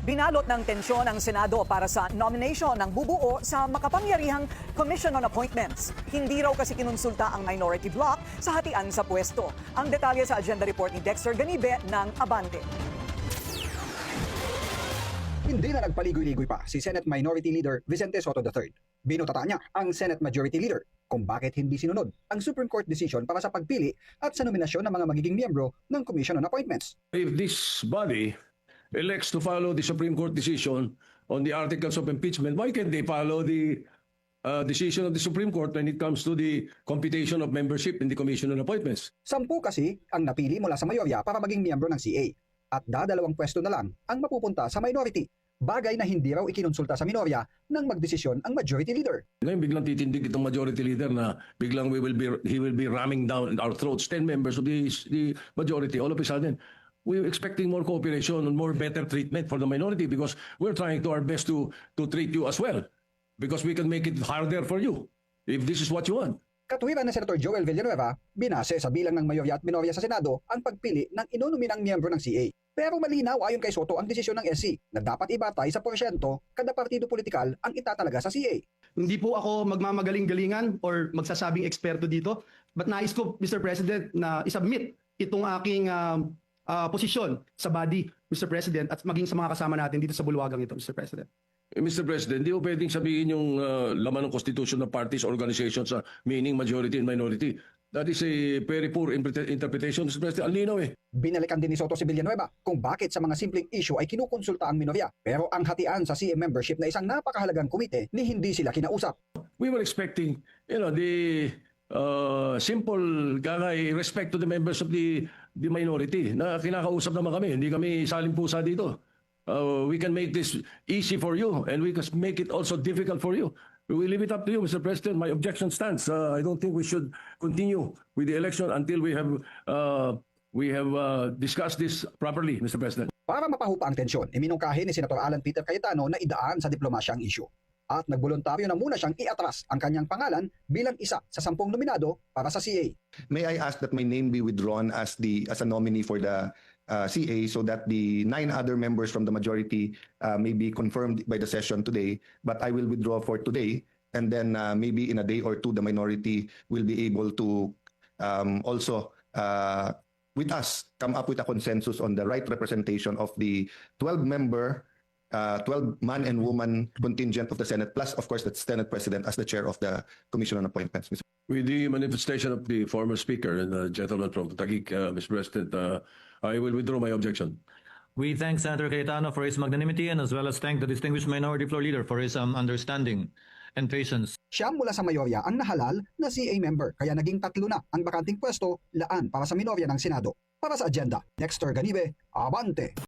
Binalot ng tensyon ang Senado para sa nomination ng bubuo sa makapangyarihang Commission on Appointments. Hindi raw kasi kinonsulta ang minority bloc sa hatian sa pwesto. Ang detalye sa agenda report ni Dexter Ganibe ng Abante. Hindi na nagpaligoy-ligoy pa si Senate Minority Leader Vicente Soto III. Binutata niya ang Senate Majority Leader kung bakit hindi sinunod ang Supreme Court decision para sa pagpili at sa nominasyon ng mga magiging miyembro ng Commission on Appointments. If this body elects to follow the Supreme Court decision on the articles of impeachment, why can't they follow the decision of the Supreme Court when it comes to the computation of membership in the Commission on Appointments? 10 kasi ang napili mula sa mayorya para maging miyembro ng CA at dadalawang pwesto na lang ang mapupunta sa minority. Bagay na hindi raw ikinonsulta sa minorya nang magdesisyon ang majority leader. Ngayon biglang titindig itong majority leader na biglang he will be ramming down our throats 10 members of the majority all of a sudden. We're expecting more cooperation and more better treatment for the minority because we're trying to our best to treat you as well because we can make it harder for you if this is what you want. Katuwiran ni Senator Joel Villanueva, binase sa bilang ng mayorya at minorya sa Senado ang pagpili ng inunominang miyembro ng CA. Pero malinaw ayon kay Soto ang desisyon ng SC na dapat ibatay sa porsyento kada partido politikal ang itatalaga sa CA. Hindi po ako magmamagaling-galingan or magsasabing eksperto dito, but nais ko, Mr. President, na isubmit itong aking posisyon sa body, Mr. President, at maging sa mga kasama natin dito sa bulwagang ito, Mr. President. Mr. President, di mo pwedeng sabihin yung laman ng constitution ng parties, organizations sa meaning majority and minority. That is a very poor interpretation, Mr. President. Ang linaw eh. Binalikan din ni Soto si Villanueva kung bakit sa mga simpleng issue ay kinukonsulta ang minorya. Pero ang hatian sa CA membership na isang napakahalagang komite ni hindi sila kinausap. We were expecting, the simple respect to the members of the minority na kinakausap naman kami. Hindi kami saling pusa dito. We can make this easy for you and we can make it also difficult for you. We leave it up to you, Mr. President. My objection stands. I don't think we should continue with the election until we have discussed this properly, Mr. President. Para mapahupa ang tensyon, iminungkahi ni Senator Alan Peter Cayetano na idaan sa diplomasya ang issue. At nagboluntaryo na muna siyang iatras ang kanyang pangalan bilang isa sa 10 nominado para sa CA. May I ask that my name be withdrawn as a nominee for the CA so that the 9 other members from the majority may be confirmed by the session today, but I will withdraw for today, and then maybe in a day or two the minority will be able to also with us come up with a consensus on the right representation of the 12-member 12 man and woman contingent of the Senate, plus of course the Senate President as the chair of the Commission on Appointments. With the manifestation of the former speaker and the gentleman from Taguig, Mr. President, I will withdraw my objection. We thank Senator Cayetano for his magnanimity and as well as thank the distinguished minority floor leader for his understanding and patience. Siya mula sa mayorya ang nahalal na CA member kaya naging 3 na ang bakanting pwesto laan para sa minorya ng Senado. Para sa agenda, Dexter Ganibe, Abante.